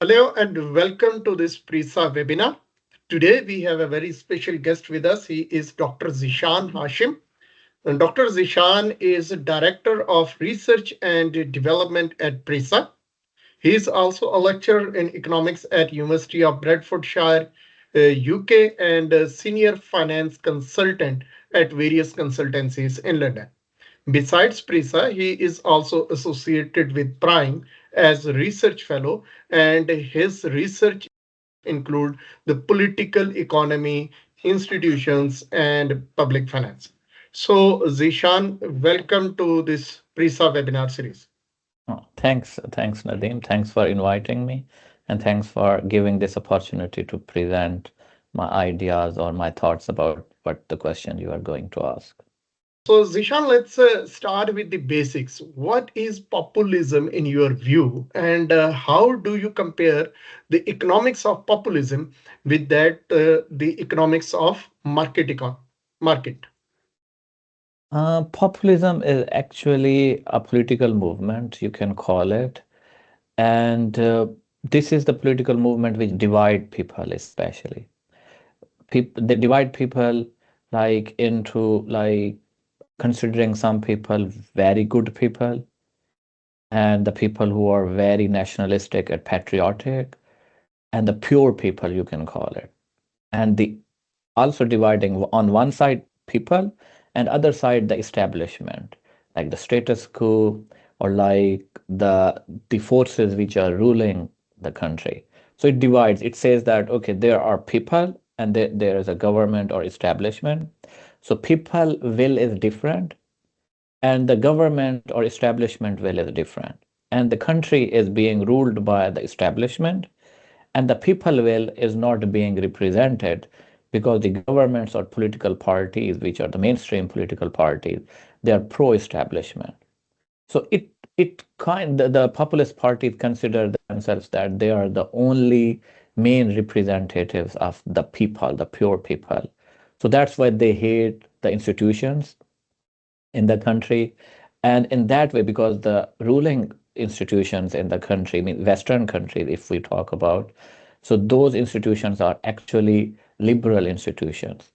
Hello and welcome to this PRISA webinar. Today we have a very special guest with us. He is Dr. Zeeshan Hashim. And Dr. Zeeshan is Director of Research and Development at PRISA. He is also a lecturer in economics at University of Bedfordshire, UK, and a senior finance consultant at various consultancies in London. Besides PRISA, he is also associated with Prime as a research fellow, and his research include the political economy, institutions, and public finance. So, Zishan, welcome to this PRISA webinar series. Thanks, Nadeem. Thanks for inviting me, and thanks for giving this opportunity to present my ideas or my thoughts about what the question you are going to ask. So, Zishan, let's start with the basics. What is populism in your view, and how do you compare the economics of populism with the economics of market? Populism is actually a political movement, you can call it, and this is the political movement which divide people, especially. People they divide people like into like considering some people very good people and the people who are very nationalistic and patriotic and the pure people you can call it, and the also dividing on one side people and other side the establishment, like the status quo, or like the forces which are ruling the country. So it divides, it says that okay, there are people and there is a government or establishment. So people will is different and the government or establishment will is different, and the country is being ruled by the establishment and the people will is not being represented because the governments or political parties, which are the mainstream political parties, they are pro-establishment. So the populist parties consider themselves that they are the only main representatives of the people, the pure people. So that's why they hate the institutions in the country. And in that way, because the ruling institutions in the country, I mean, Western countries, if we talk about, so those institutions are actually liberal institutions.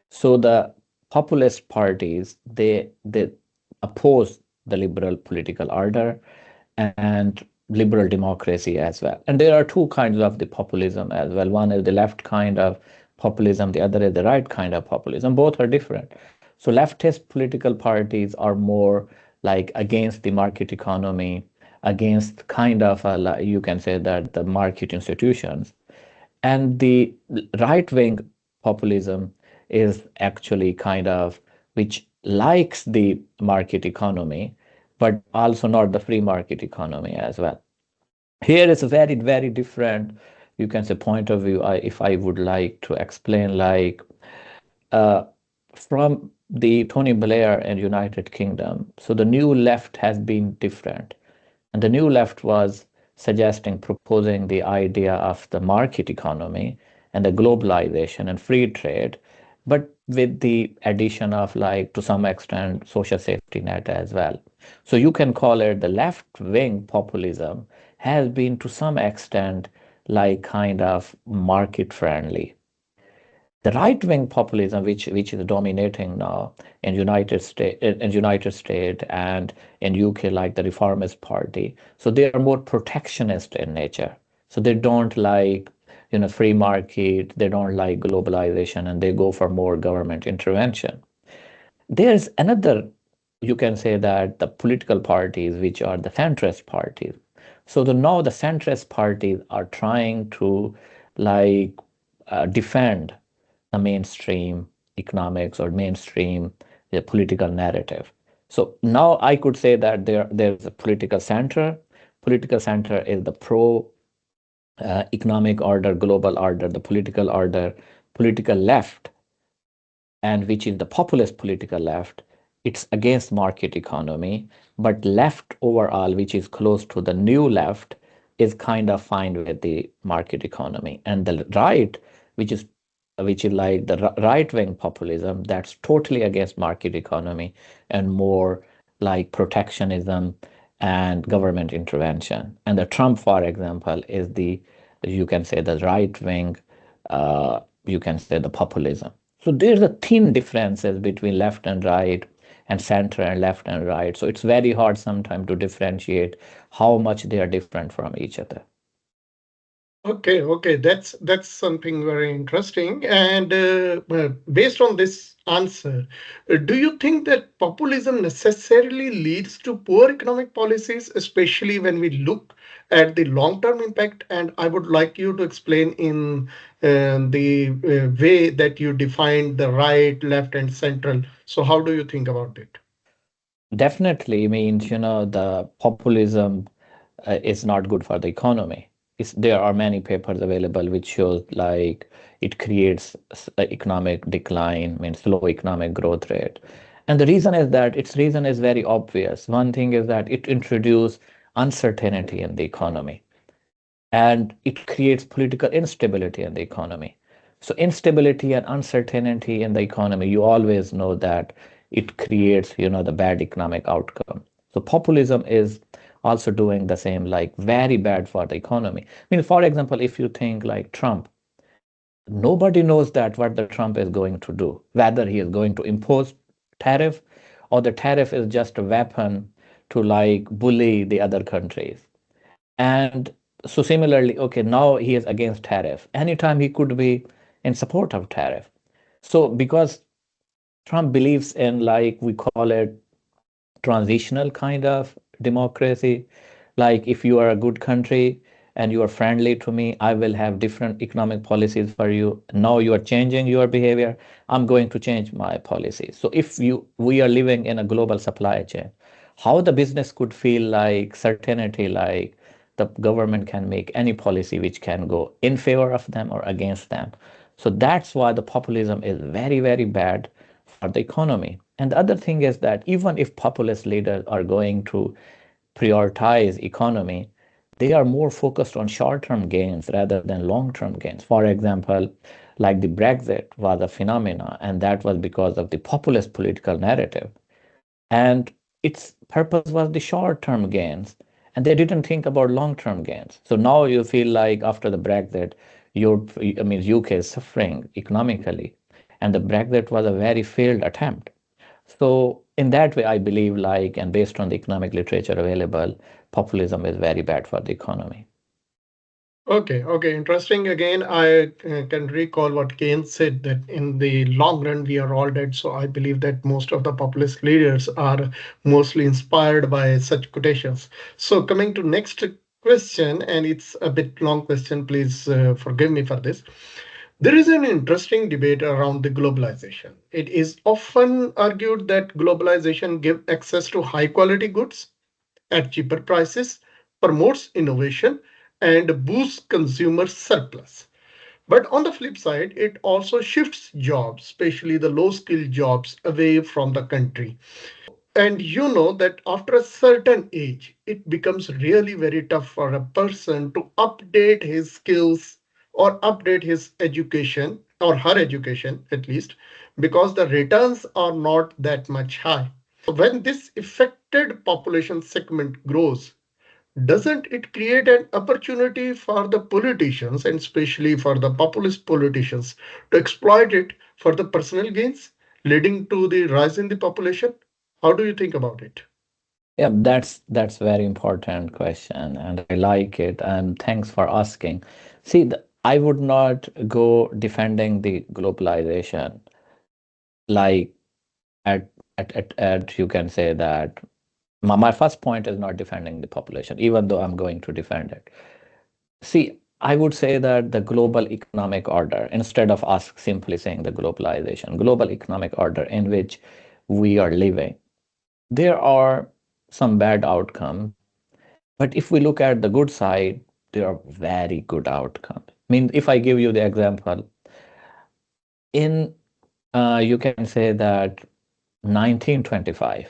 So the populist parties, they oppose the liberal political order and liberal democracy as well. And there are two kinds of the populism as well. One is the left kind of populism, the other is the right kind of populism. Both are different. So leftist political parties are more like against the market economy, against kind of you can say that the market institutions. And the right wing populism is actually kind of which likes the market economy, but also not the free market economy as well. Here is a very, very different, you can say, point of view. If I would like to explain, like uh, from the Tony Blair and United Kingdom, so the new left has been different. And the new left was suggesting, proposing the idea of the market economy and the globalization and free trade, but with the addition of, like, to some extent, social safety net as well. So you can call it the left wing populism has been to some extent like kind of market friendly. The right wing populism, which is dominating now in United States and in UK, like the Reformist Party, so they are more protectionist in nature. So they don't like free market, they don't like globalization, and they go for more government intervention. There's another, you can say that the political parties, which are the centrist parties. So now the centrist parties are trying to like defend the mainstream economics or mainstream political narrative. So now I could say that there's a political center. Political center is the pro economic order, global order, the political order, political left, and which is the populist political left. It's against market economy, but left overall, which is close to the new left, is kind of fine with the market economy. And the right, which is like the right wing populism, that's totally against market economy and more like protectionism and government intervention. And the Trump, for example, is the, you can say, the right wing, you can say the populism. So there's a thin differences between left and right and center and left and right. So it's very hard sometimes to differentiate how much they are different from each other. Okay, okay, that's something very interesting. And based on this answer, do you think that populism necessarily leads to poor economic policies, especially when we look at the long-term impact? And I would like you to explain in the way that you defined the right, left, and central. So, how do you think about it? Definitely means, the populism is not good for the economy. There are many papers available which shows like it creates economic decline, means slow economic growth rate. And the reason is that its reason is very obvious. One thing is that it introduces uncertainty in the economy and it creates political instability in the economy. So instability and uncertainty in the economy, you always know that it creates, the bad economic outcome. So populism is also doing the same, like very bad for the economy. I mean, for example, if you think like Trump, nobody knows that what the Trump is going to do, whether he is going to impose tariff or the tariff is just a weapon to like bully the other countries. And so similarly, okay, now he is against tariff. Anytime he could be in support of tariff. So because Trump believes in, like we call it, transitional kind of democracy. Like if you are a good country and you are friendly to me, I will have different economic policies for you. Now you are changing your behavior, I'm going to change my policies. So if we are living in a global supply chain, how the business could feel like certainty, like the government can make any policy which can go in favor of them or against them. So that's why the populism is very, very bad for the economy. And the other thing is that even if populist leaders are going to prioritize economy, they are more focused on short-term gains rather than long-term gains. For example, like the Brexit was a phenomena, and that was because of the populist political narrative. And its purpose was the short-term gains, and they didn't think about long-term gains. So now you feel like after the Brexit, Europe, I mean UK is suffering economically, and the Brexit was a very failed attempt. So in that way, I believe, like, and based on the economic literature available, populism is very bad for the economy. Okay, okay, interesting. Again, I can recall what Keynes said that in the long run we are all dead. So I believe that most of the populist leaders are mostly inspired by such quotations. So coming to next question, and it's a bit long question. Please forgive me for this. There is an interesting debate around the globalization. It is often argued that globalization gives access to high quality goods at cheaper prices, promotes innovation, and boosts consumer surplus. But on the flip side, it also shifts jobs, especially the low skilled jobs, away from the country. And you know that after a certain age, it becomes really very tough for a person to update his skills or update his education or her education at least, because the returns are not that much high. So when this affected population segment grows, doesn't it create an opportunity for the politicians and especially for the populist politicians to exploit it for the personal gains, leading to the rise in the population? How do you think about it? Yeah, that's very important question, and I like it. And thanks for asking. See, I would not go defending the globalization like at you can say that my first point is not defending the population, even though I'm going to defend it. See, I would say that the global economic order, instead of us simply saying the global economic order in which we are living, there are some bad outcomes. But if we look at the good side, there are very good outcomes. I mean, if I give you the example, in you can say that 1925,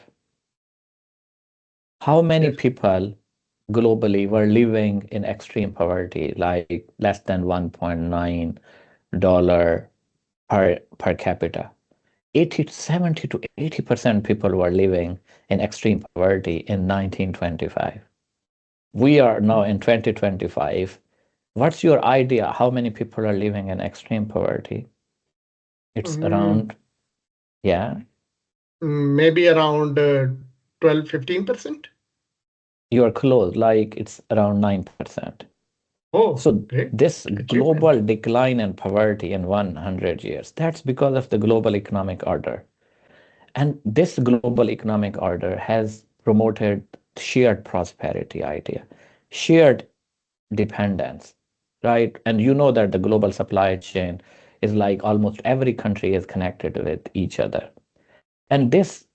how many Yes. people globally were living in extreme poverty, like less than $1.9 per capita? 80, 70 to 80% people were living in extreme poverty in 1925. We are now in 2025. What's your idea how many people are living in extreme poverty? It's Mm, around, yeah, maybe around 12, 15%. you're close, like it's around 9%. Oh, So great this achievement. global decline in poverty in 100 years, that's because of the global economic order. And this global economic order has promoted shared prosperity idea, shared dependence, right? And you know that the global supply chain is like almost every country is connected with each other. And this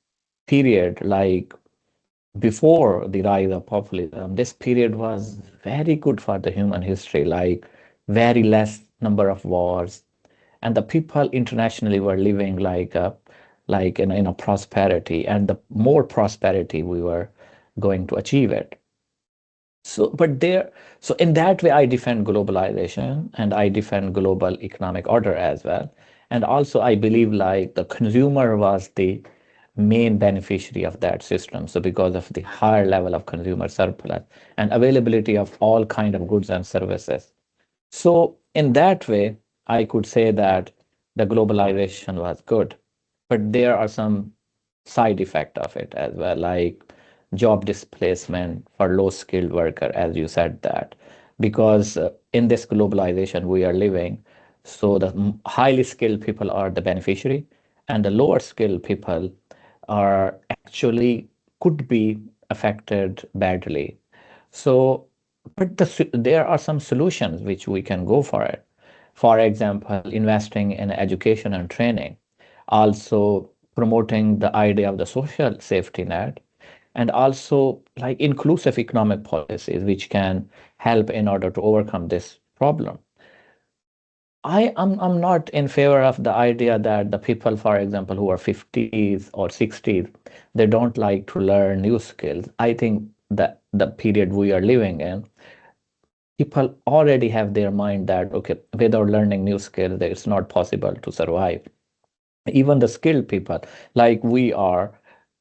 period, like before the rise of populism, this period was very good for the human history, like very less number of wars, and the people internationally were living like in a prosperity, and the more prosperity we were going to achieve it. So, but there, so in that way, I defend globalization and I defend global economic order as well. And also, I believe like the consumer was the main beneficiary of that system. So, because of the higher level of consumer surplus and availability of all kind of goods and services. So, in that way, I could say that the globalization was good, but there are some side effect of it as well, like job displacement for low skilled worker, as you said that, because in this globalization we are living, so the highly skilled people are the beneficiary, and the lower skilled people are actually could be affected badly. So, but there are some solutions which we can go for it. For example, investing in education and training, also promoting the idea of the social safety net, and also like inclusive economic policies which can help in order to overcome this problem. I'm not in favor of the idea that the people, for example, who are 50s or 60s, they don't like to learn new skills. I think that the period we are living in, people already have their mind that, okay, without learning new skills, it's not possible to survive. Even the skilled people, like we are,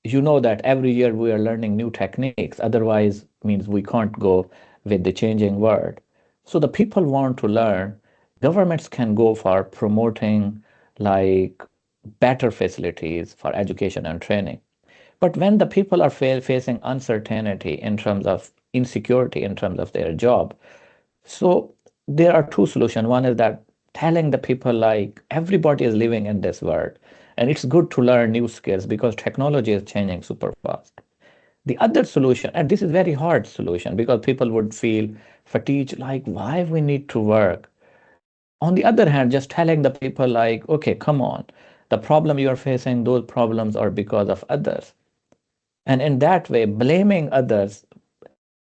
you know that every year we are learning new techniques. Otherwise, means we can't go with the changing world. So the people want to learn. Governments can go for promoting like better facilities for education and training. But when the people are facing uncertainty in terms of insecurity in terms of their job, so there are two solutions. One is that telling the people like everybody is living in this world and it's good to learn new skills because technology is changing super fast. The other solution, and this is very hard solution because people would feel fatigued, like why we need to work. On the other hand, just telling the people like, okay, come on, the problem you're facing, those problems are because of others. And in that way, blaming others,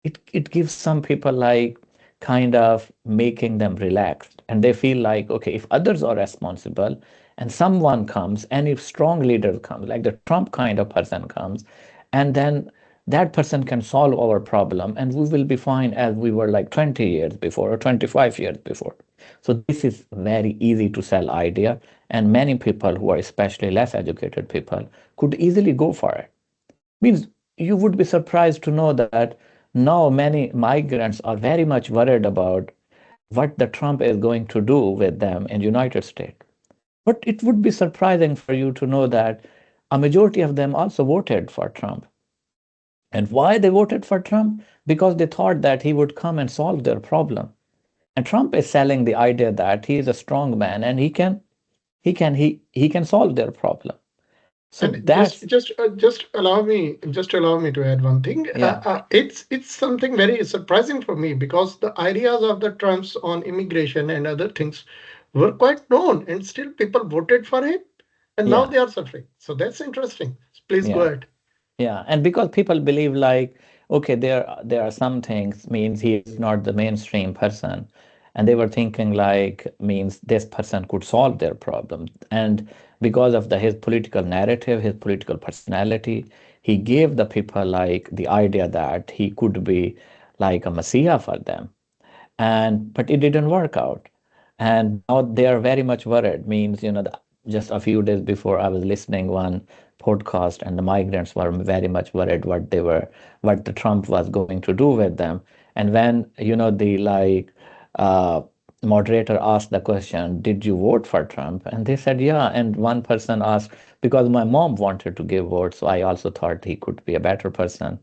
it gives some people like kind of making them relaxed and they feel like okay, if others are responsible and someone comes and if strong leader comes like the Trump kind of person comes, and then that person can solve our problem and we will be fine as we were like 20 years before or 25 years before. So this is very easy to sell idea, and many people who are especially less educated people could easily go for it. Means you would be surprised to know that now many migrants are very much worried about what the Trump is going to do with them in United States. But it would be surprising for you to know that a majority of them also voted for Trump. And why they voted for Trump? Because they thought that he would come and solve their problem. And Trump is selling the idea that he is a strong man and he can solve their problem. So And just that's just uh, just allow me to add one thing. yeah, It's something very surprising for me because the ideas of the Trumps on immigration and other things were quite known, and still people voted for him, and now yeah, they are suffering. So that's interesting. Please go yeah. ahead. Yeah, and because people believe like, okay, there are some things means he is not the mainstream person, and they were thinking like means this person could solve their problem, and because of his political narrative, his political personality, he gave the people like the idea that he could be like a messiah for them, and but it didn't work out, and now they are very much worried. Means just a few days before, I was listening one podcast, and the migrants were very much worried what the Trump was going to do with them. And when, the uh, moderator asked the question, "Did you vote for Trump?" And they said, "Yeah." And one person asked, "Because my mom wanted to give votes, so I also thought he could be a better person.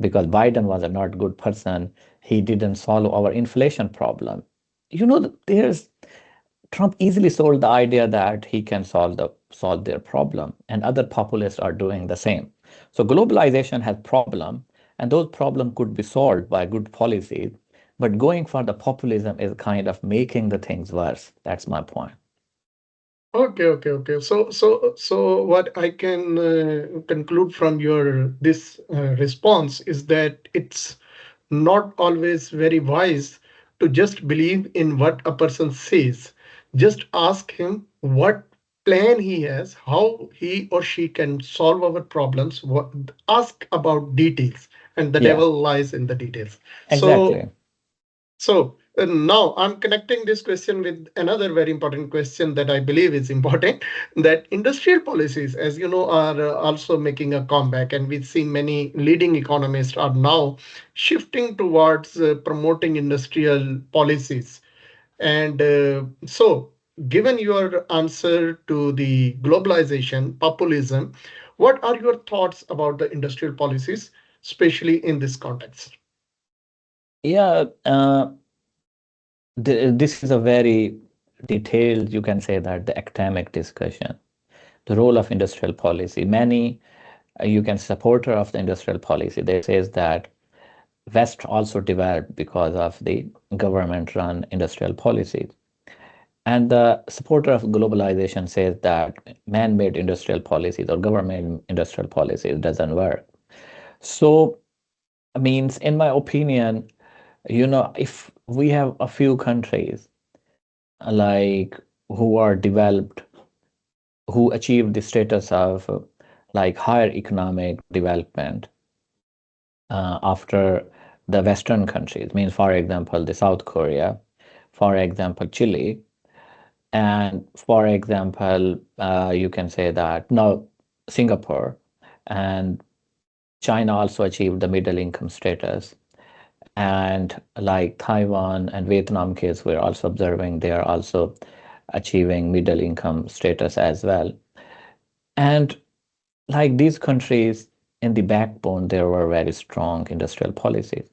Because Biden was a not good person, he didn't solve our inflation problem." There's Trump easily sold the idea that he can solve their problem, and other populists are doing the same. So globalization has problem, and those problems could be solved by good policies. But going for the populism is kind of making the things worse. That's my point. Okay. So what I can conclude from your this response is that it's not always very wise to just believe in what a person says. Just ask him what plan he has, how he or she can solve our problems. Ask about details, and the Yeah, devil lies in the details. So exactly. now I'm connecting this question with another very important question that I believe is important, that industrial policies, as you know, are also making a comeback. And we've seen many leading economists are now shifting towards promoting industrial policies. And given your answer to the globalization, populism, what are your thoughts about the industrial policies, especially in this context? Yeah, this is a very detailed, you can say that, the academic discussion. The role of industrial policy. Many, you can supporter of the industrial policy. They says that West also developed because of the government-run industrial policies. And the supporter of globalization says that man-made industrial policies or government industrial policies doesn't work. So, means, in my opinion, if we have a few countries like who are developed, who achieve the status of like higher economic development after the Western countries, means, for example, the South Korea, for example, Chile, and for example, you can say that now Singapore and China also achieved the middle income status. And like Taiwan and Vietnam case, we're also observing they are also achieving middle income status as well. And like these countries, in the backbone, there were very strong industrial policies.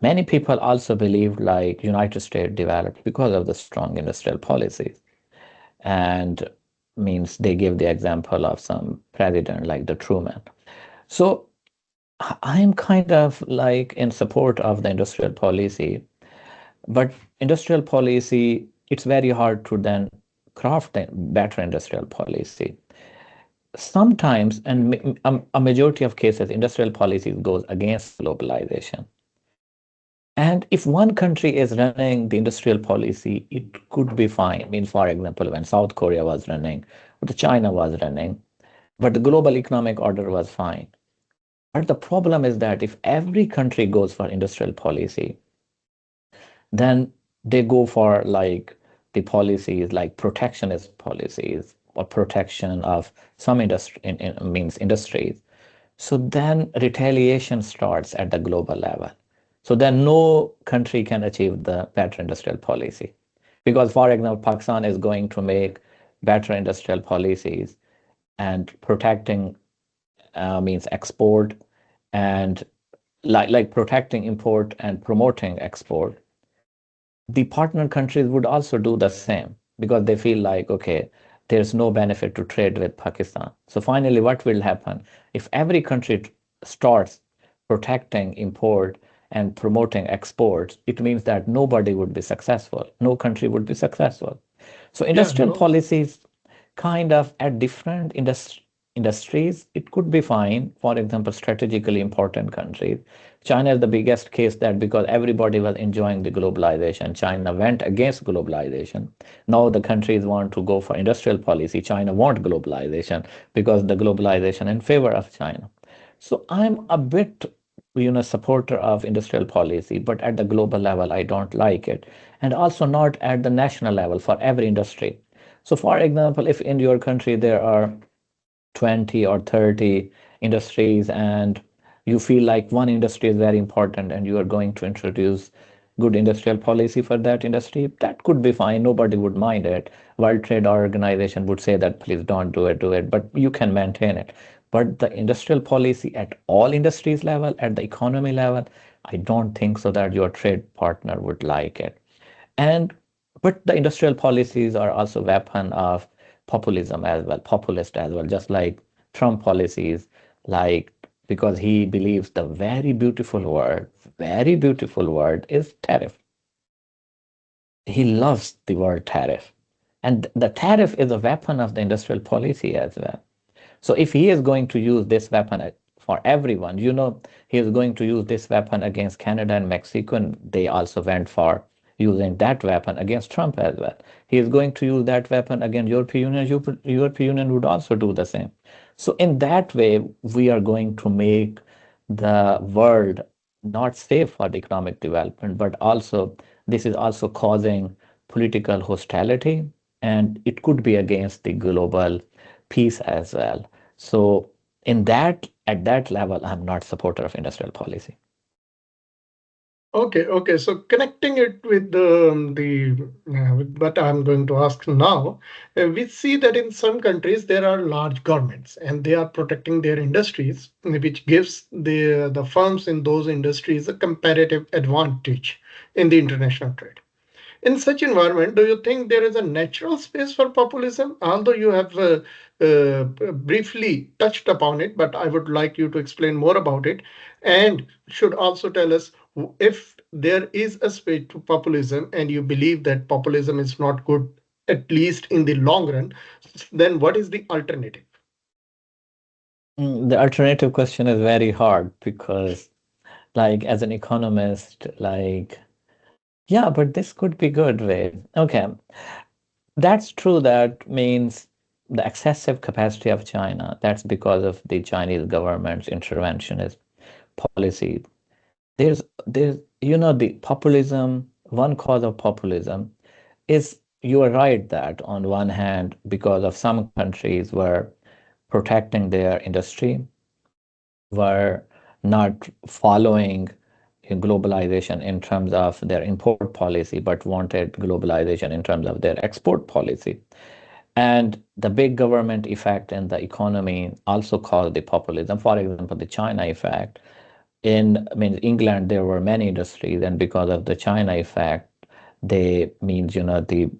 Many people also believe like United States developed because of the strong industrial policies. And means they give the example of some president like the Truman. So I'm kind of like in support of the industrial policy, but industrial policy, it's very hard to then craft a better industrial policy. Sometimes, and a majority of cases, industrial policies goes against globalization. And if one country is running the industrial policy, it could be fine. I mean, for example, when South Korea was running, or the China was running, but the global economic order was fine. But the problem is that if every country goes for industrial policy, then they go for like the policies like protectionist policies or protection of some industry means industries. So then retaliation starts at the global level. So then no country can achieve the better industrial policy. Because, for example, Pakistan is going to make better industrial policies and protecting means export and like protecting import and promoting export. The partner countries would also do the same because they feel like, okay, there's no benefit to trade with Pakistan. So finally, what will happen if every country starts protecting import and promoting exports? It means that nobody would be successful. No country would be successful. So Yeah, industrial no. policies kind of at different industries, it could be fine. For example, strategically important countries. China is the biggest case that because everybody was enjoying the globalization, China went against globalization. Now the countries want to go for industrial policy. China want globalization because the globalization in favor of China. So I'm a bit, supporter of industrial policy, but at the global level, I don't like it. And also not at the national level for every industry. So, for example, if in your country there are 20 or 30 industries and you feel like one industry is very important and you are going to introduce good industrial policy for that industry, that could be fine. Nobody would mind it. World Trade Organization would say that please don't do it, but you can maintain it. But the industrial policy at all industries level, at the economy level, I don't think so that your trade partner would like it. And but the industrial policies are also weapon of populism as well, populist as well, just like Trump policies, like because he believes the very beautiful word is tariff. He loves the word tariff. And the tariff is a weapon of the industrial policy as well. So if he is going to use this weapon for everyone, he is going to use this weapon against Canada and Mexico, and they also went for using that weapon against Trump as well. He is going to use that weapon against European Union. European Union would also do the same. So in that way, we are going to make the world not safe for the economic development, but also this is also causing political hostility, and it could be against the global peace as well. So at that level, I'm not supporter of industrial policy. Okay. So connecting it with with what I'm going to ask now, we see that in some countries there are large governments and they are protecting their industries, which gives the firms in those industries a comparative advantage in the international trade. In such environment, do you think there is a natural space for populism? Although you have briefly touched upon it, but I would like you to explain more about it and should also tell us if there is a space to populism and you believe that populism is not good, at least in the long run, then what is the alternative? The alternative question is very hard because, like, as an economist, like, yeah, but this could be good way. Okay, that's true. That means the excessive capacity of China, that's because of the Chinese government's interventionist policy. The populism, one cause of populism is you are right that on one hand, because of some countries were protecting their industry, were not following globalization in terms of their import policy, but wanted globalization in terms of their export policy. And the big government effect in the economy also caused the populism. For example, the China effect. England, there were many industries, and because of the China effect, they means the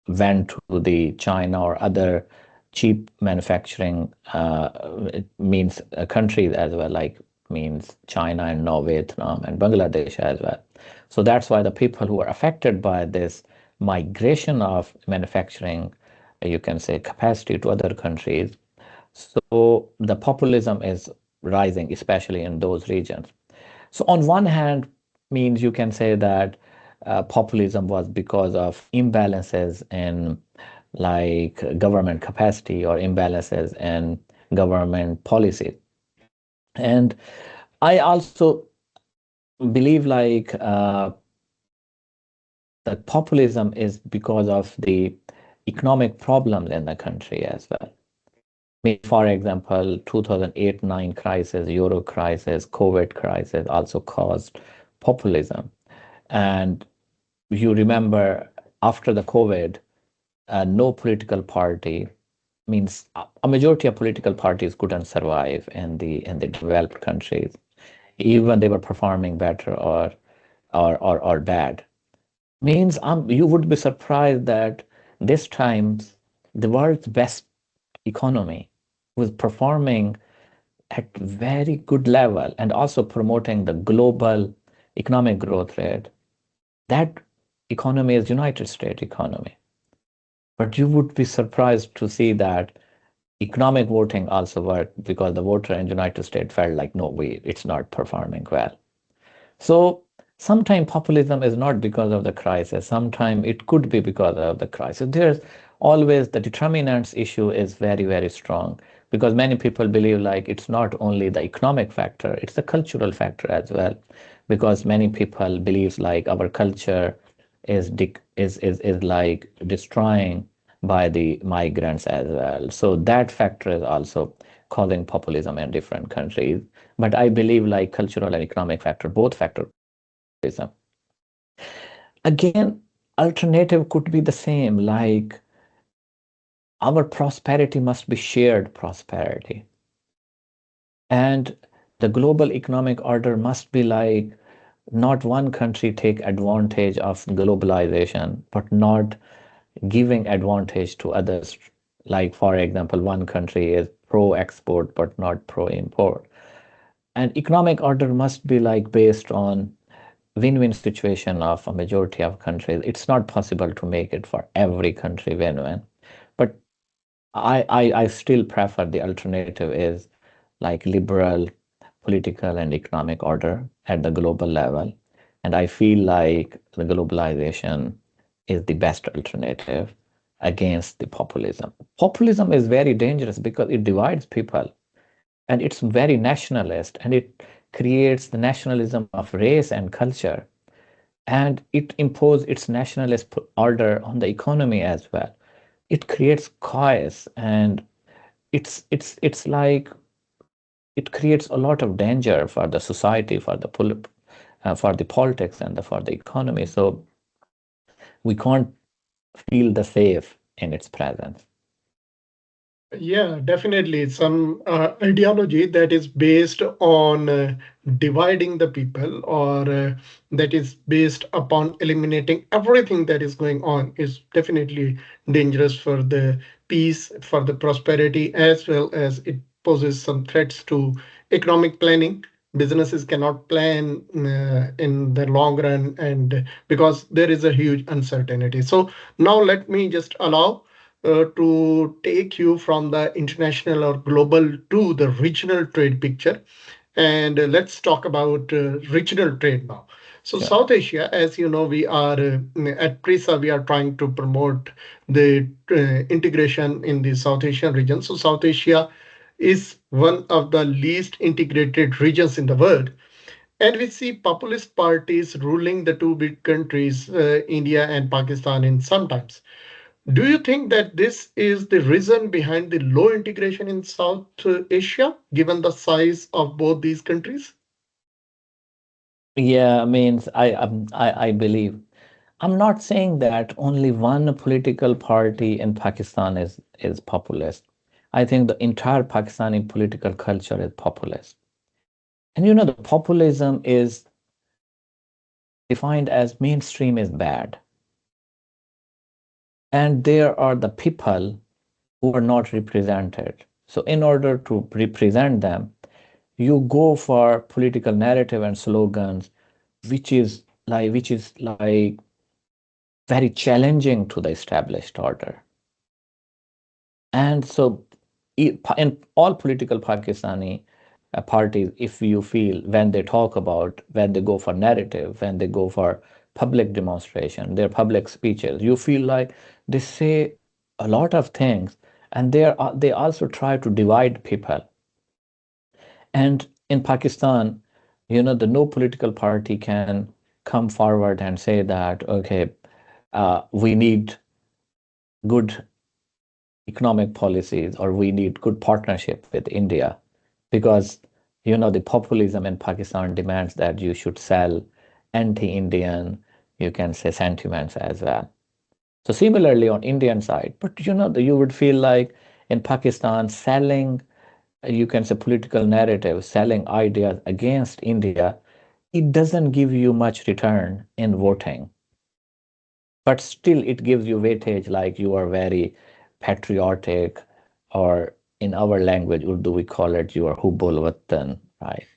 went to the China or other cheap manufacturing it means countries as well, like means China and Norway, Vietnam and Bangladesh as well. So that's why the people who are affected by this migration of manufacturing, you can say capacity to other countries. So the populism is rising, especially in those regions. So on one hand, means you can say that populism was because of imbalances in like government capacity or imbalances in government policy. And I also believe like that populism is because of the economic problems in the country as well. For example, 2008-9 crisis, Euro crisis, COVID crisis also caused populism. And you remember after the COVID, no political party means a majority of political parties couldn't survive in the developed countries, even they were performing better or bad. Means you would be surprised that this time the world's best economy was performing at very good level and also promoting the global economic growth rate. That economy is United States economy. But you would be surprised to see that economic voting also worked because the voter in United States felt like, no, it's not performing well. So sometimes populism is not because of the crisis. Sometimes it could be because of the crisis. There's always the determinants issue is very, very strong because many people believe like it's not only the economic factor, it's the cultural factor as well. Because many people believes like our culture is like destroying by the migrants as well. So that factor is also causing populism in different countries. But I believe like cultural and economic factor, both factor populism. Again, alternative could be the same, like our prosperity must be shared prosperity. And the global economic order must be like not one country take advantage of globalization, but not giving advantage to others. Like, for example, one country is pro export but not pro import. And economic order must be like based on win-win situation of a majority of countries. It's not possible to make it for every country win-win. But I still prefer the alternative is like liberal political and economic order at the global level. And I feel like the globalization is the best alternative against the populism. Populism is very dangerous because it divides people and it's very nationalist and it creates the nationalism of race and culture and it imposes its nationalist order on the economy as well. It creates chaos and it's like it creates a lot of danger for the society, for the politics and for the economy. So we can't feel the safe in its presence. Yeah, definitely. Some ideology that is based on dividing the people or that is based upon eliminating everything that is going on is definitely dangerous for the peace, for the prosperity, as well as it poses some threats to economic planning. Businesses cannot plan in the long run, and because there is a huge uncertainty. So now let me just allow to take you from the international or global to the regional trade picture. And let's talk about regional trade now. So, Sure. South Asia, as you know, we are at PRISA, we are trying to promote the integration in the South Asian region. So, South Asia is one of the least integrated regions in the world. And we see populist parties ruling the two big countries, India and Pakistan, in sometimes. Do you think that this is the reason behind the low integration in South Asia, given the size of both these countries? Yeah, means I believe I'm not saying that only one political party in Pakistan is populist. I think the entire Pakistani political culture is populist. And you know, the populism is defined as mainstream is bad. And there are the people who are not represented. So in order to represent them, you go for political narrative and slogans, which is like very challenging to the established order. And so in all political Pakistani parties, if you feel when they talk about, when they go for narrative, when they go for public demonstration, their public speeches, you feel like they say a lot of things and they also try to divide people. And in Pakistan, you know, the no political party can come forward and say that, okay, we need good economic policies or we need good partnership with India because you know the populism in Pakistan demands that you should sell anti-Indian, you can say sentiments as well. So similarly on Indian side, but you know you would feel like in Pakistan selling you can say political narrative, selling ideas against India, it doesn't give you much return in voting but still it gives you weightage like you are very patriotic or in our language Urdu we call it you are hubbul watan, right?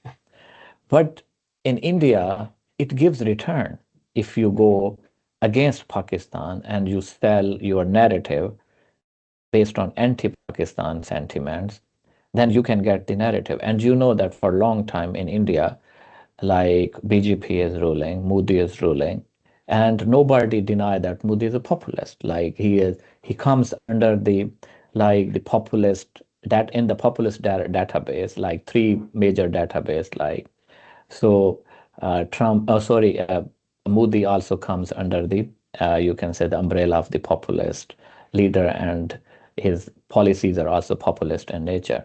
But in India it gives return if you go against Pakistan and you sell your narrative based on anti-Pakistan sentiments, then you can get the narrative. And you know that for a long time in India, like BJP is ruling, Modi is ruling, and nobody deny that Modi is a populist. Like he comes under the like the populist that in the populist database, like three major database, like so Trump, oh sorry, Modi also comes under the you can say the umbrella of the populist, leader, and his policies are also populist in nature.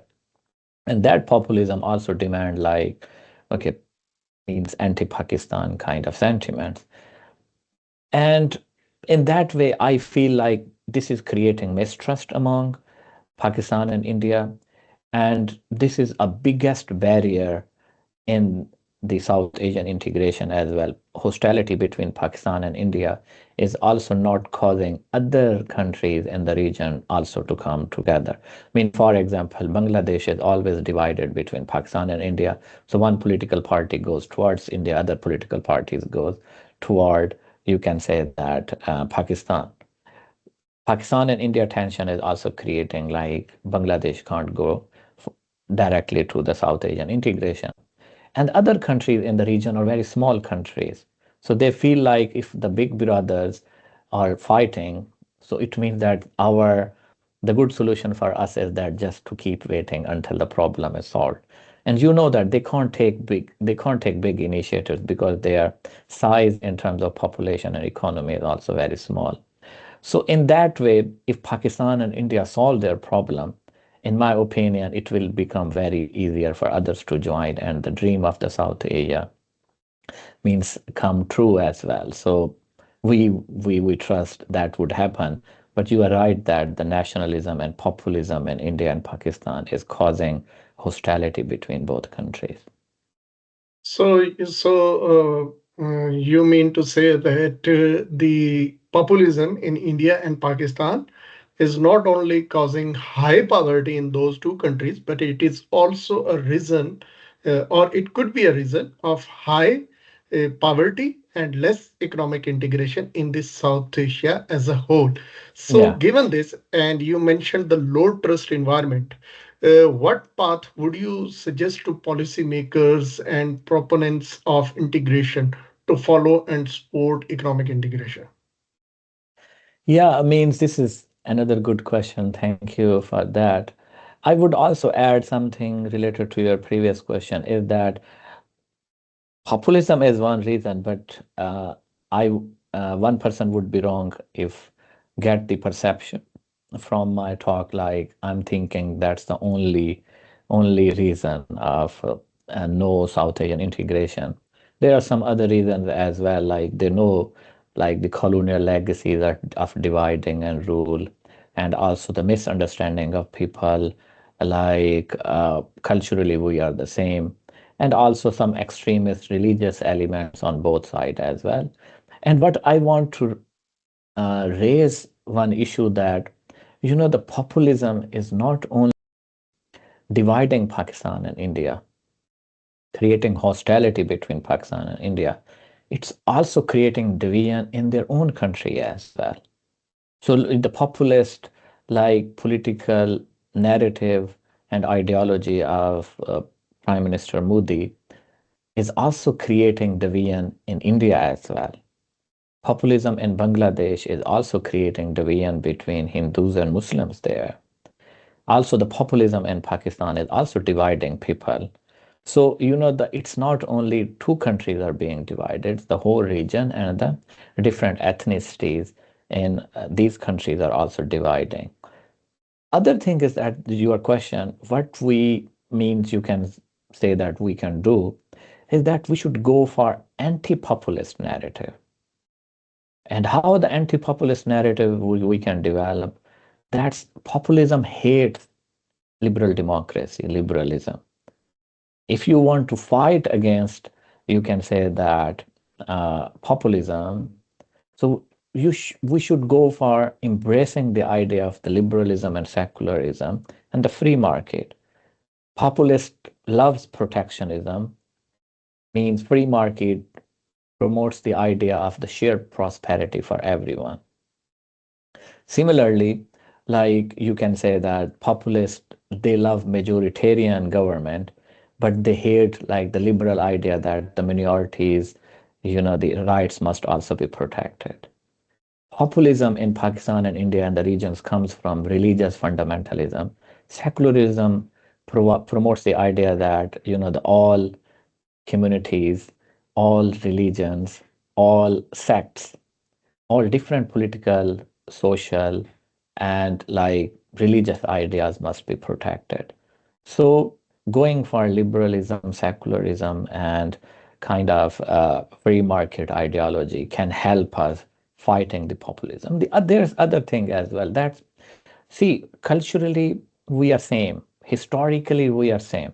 And that populism also demand like, okay, means anti-Pakistan kind of sentiments. And in that way, I feel like this is creating mistrust among Pakistan and India. And this is a biggest barrier in the South Asian integration as well. Hostility between Pakistan and India is also not causing other countries in the region also to come together. I mean, for example, Bangladesh is always divided between Pakistan and India. So one political party goes towards India, other political parties goes toward, you can say that, Pakistan. Pakistan and India tension is also creating like Bangladesh can't go directly to the South Asian integration. And other countries in the region are very small countries. So they feel like if the big brothers are fighting, so it means that the good solution for us is that just to keep waiting until the problem is solved. And you know that they can't take big initiatives because their size in terms of population and economy is also very small. So in that way, if Pakistan and India solve their problem, in my opinion, it will become very easier for others to join, and the dream of the South Asia means come true as well. So we trust that would happen. But you are right that the nationalism and populism in India and Pakistan is causing hostility between both countries. So, you mean to say that the populism in India and Pakistan is not only causing high poverty in those two countries, but it is also a reason, or it could be a reason of high poverty and less economic integration in this South Asia as a whole. So, Yeah. given this, and you mentioned the low trust environment, what path would you suggest to policymakers and proponents of integration to follow and support economic integration? Yeah, I mean, this is another good question. Thank you for that. I would also add something related to your previous question is that populism is one reason, but I one person would be wrong if get the perception from my talk like I'm thinking that's the only reason of no South Asian integration. There are some other reasons as well, like they know like the colonial legacies of dividing and rule, and also the misunderstanding of people like culturally we are the same, and also some extremist religious elements on both sides as well. And what I want to raise one issue that the populism is not only dividing Pakistan and India, creating hostility between Pakistan and India, it's also creating division in their own country as well. So the populist like political narrative and ideology of Prime Minister Modi is also creating division in India as well. Populism in Bangladesh is also creating division between Hindus and Muslims there. Also, the populism in Pakistan is also dividing people. So, that it's not only two countries are being divided, the whole region and the different ethnicities in these countries are also dividing. Other thing is that your question, what we means you can say that we can do is that we should go for anti-populist narrative. And how the anti-populist narrative we can develop, that's populism hates liberal democracy, liberalism. If you want to fight against, you can say that populism, so we should go for embracing the idea of the liberalism and secularism and the free market. Populist loves protectionism, means free market promotes the idea of the shared prosperity for everyone. Similarly, like you can say that populist, they love majoritarian government, but they hate like the liberal idea that the minorities, the rights must also be protected. Populism in Pakistan and India and the regions comes from religious fundamentalism. Secularism promotes the idea that, the all communities, all religions, all sects, all different political, social, and like religious ideas must be protected. So going for liberalism, secularism, and kind of free market ideology can help us fighting the populism. There's other thing as well. That's see, culturally we are same. Historically we are same.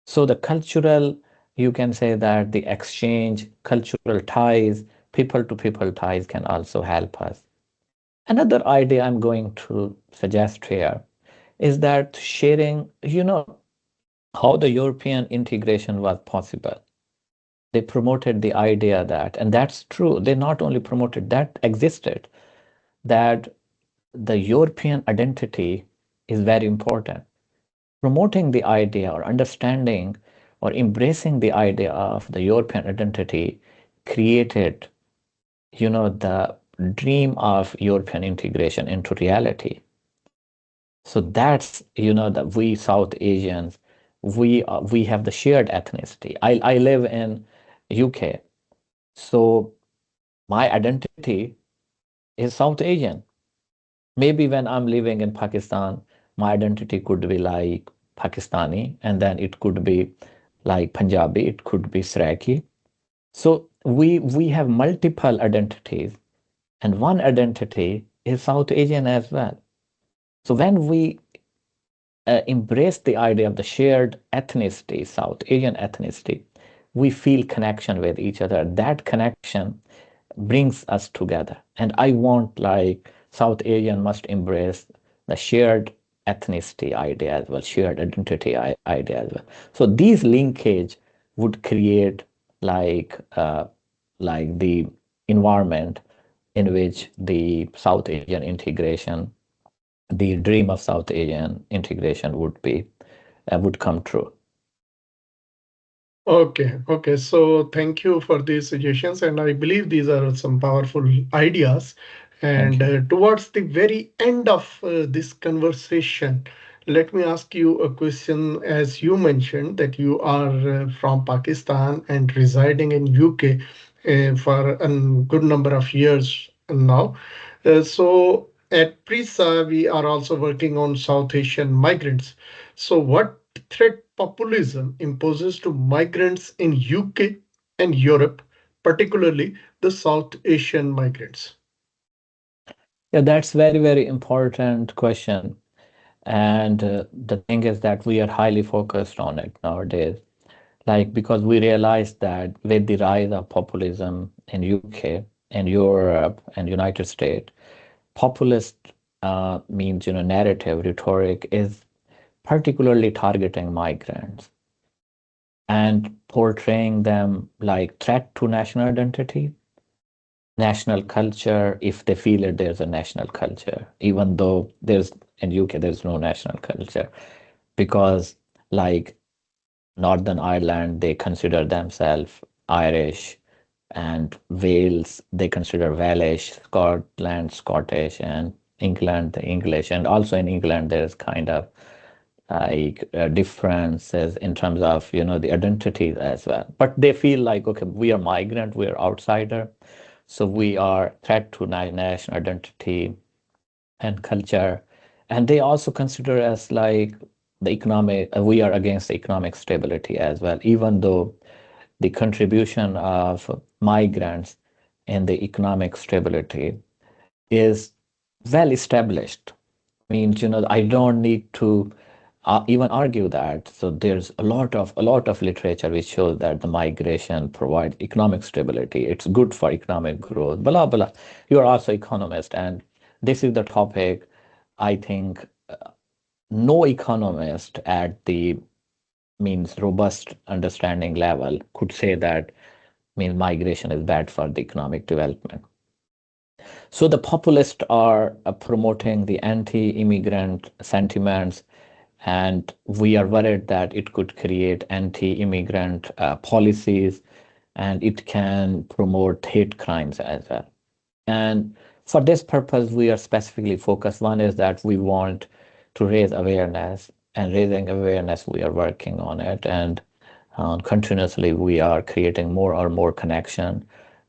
So the cultural, you can say that the exchange, cultural ties, people to people ties can also help us. Another idea I'm going to suggest here is that sharing, how the European integration was possible. They promoted the idea that, and that's true, they not only promoted that existed, that the European identity is very important. Promoting the idea or understanding or embracing the idea of the European identity created, the dream of European integration into reality. So that's, that we South Asians, we have the shared ethnicity. I live in UK, so my identity is South Asian. Maybe when I'm living in Pakistan, my identity could be like Pakistani, and then it could be like Punjabi, it could be Seraiki. So we have multiple identities, and one identity is South Asian as well. So when we embrace the idea of the shared ethnicity, South Asian ethnicity, we feel connection with each other. That connection brings us together. And I want like South Asian must embrace the shared ethnicity idea as well, shared identity idea as well. So these linkage would create like the environment in which the South Asian integration, the dream of South Asian integration would come true. Okay. So thank you for these suggestions, and I believe these are some powerful ideas. Thank And you. towards the very end of this conversation, let me ask you a question. As you mentioned that you are from Pakistan and residing in UK for a good number of years now. So at PRISA, we are also working on South Asian migrants. So, what threat populism imposes to migrants in UK and Europe, particularly the South Asian migrants? Yeah, that's very, very important question. And the thing is that we are highly focused on it nowadays. Like, because we realize that with the rise of populism in UK and Europe and United States, populist means, narrative, rhetoric is particularly targeting migrants and portraying them like threat to national identity, national culture, if they feel it, there's a national culture, even though there's in UK there's no national culture, because like Northern Ireland, they consider themselves Irish, and Wales, they consider Welsh, Scotland, Scottish, and England, the English. And also in England, there's kind of like differences in terms of, the identities as well. But they feel like, okay, we are migrant, we are outsider, so we are threat to national identity and culture. And they also consider us like the economic, we are against the economic stability as well, even though the contribution of migrants in the economic stability is well established. Means, I don't need to even argue that. So there's a lot of literature which shows that the migration provides economic stability. It's good for economic growth. Blah blah. You are also economist, and this is the topic. I think no economist at the means robust understanding level could say that means migration is bad for the economic development. So the populists are promoting the anti-immigrant sentiments, and we are worried that it could create anti-immigrant policies, and it can promote hate crimes as well. And for this purpose, we are specifically focused. One is that we want to raise awareness, and raising awareness, we are working on it, and continuously we are creating more or more connection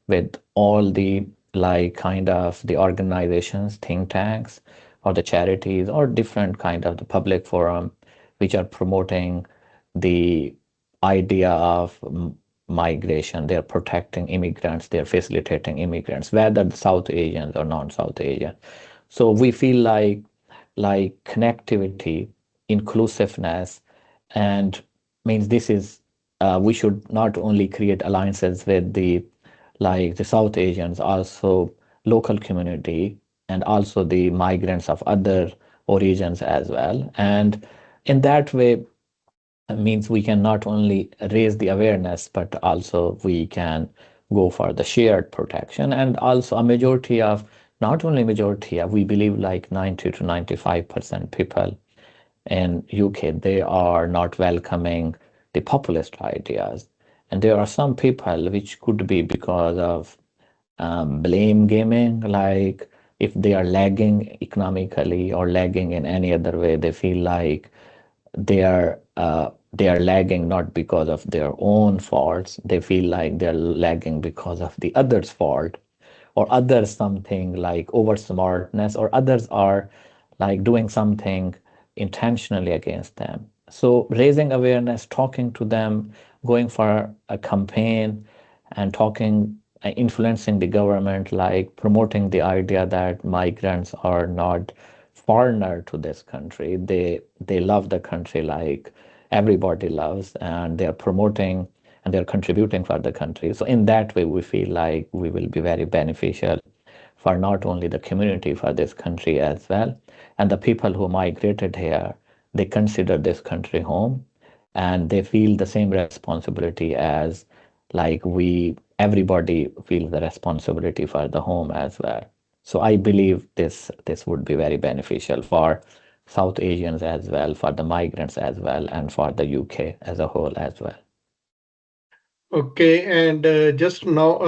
with all the like kind of the organizations, think tanks, or the charities, or different kind of the public forum, which are promoting the idea of migration. They're protecting immigrants, they're facilitating immigrants, whether South Asians or non-South Asian. So we feel like connectivity, inclusiveness, and means this is we should not only create alliances with the South Asians, also local community, and also the migrants of other origins as well. And in that way, means we can not only raise the awareness, but also we can go for the shared protection. And also a majority of, not only majority, we believe like 90 to 95% people in UK, they are not welcoming the populist ideas. And there are some people which could be because of blame gaming, like if they are lagging economically or lagging in any other way, they feel like they are lagging not because of their own faults. They feel like they're lagging because of the other's fault, or others something like over smartness, or others are like doing something intentionally against them. So raising awareness, talking to them, going for a campaign and talking, influencing the government, like promoting the idea that migrants are not foreigner to this country. They love the country like everybody loves, and they are promoting and they're contributing for the country. So in that way, we feel like we will be very beneficial for not only the community, for this country as well. And the people who migrated here, they consider this country home, and they feel the same responsibility as like everybody feels the responsibility for the home as well. So I believe this would be very beneficial for South Asians as well, for the migrants as well, and for the UK as a whole as well. Okay, and just now,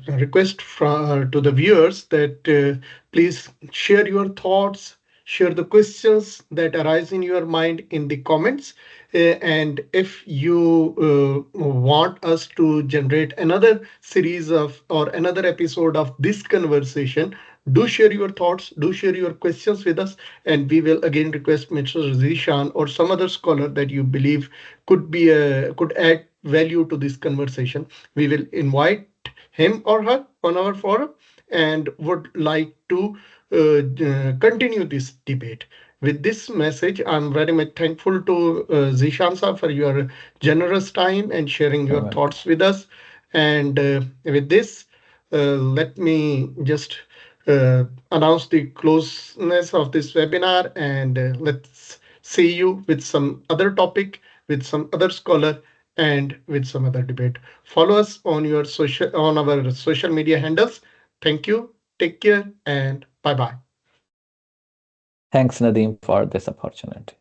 request from to the viewers that please share your thoughts, share the questions that arise in your mind in the comments. And if you want us to generate another series of or another episode of this conversation, do share your thoughts, do share your questions with us, and we will again request Mr. Zeeshan or some other scholar that you believe could add value to this conversation. We will invite him or her on our forum and would like to continue this debate. With this message, I'm very much thankful to Zishan sir for your generous time and sharing You're your welcome. thoughts with us. And with this, let me just announce the closeness of this webinar, and let's see you with some other topic, with some other scholar, and with some other debate. Follow us on our social media handles. Thank you. Take care and bye bye. Thanks, Nadeem, for this opportunity.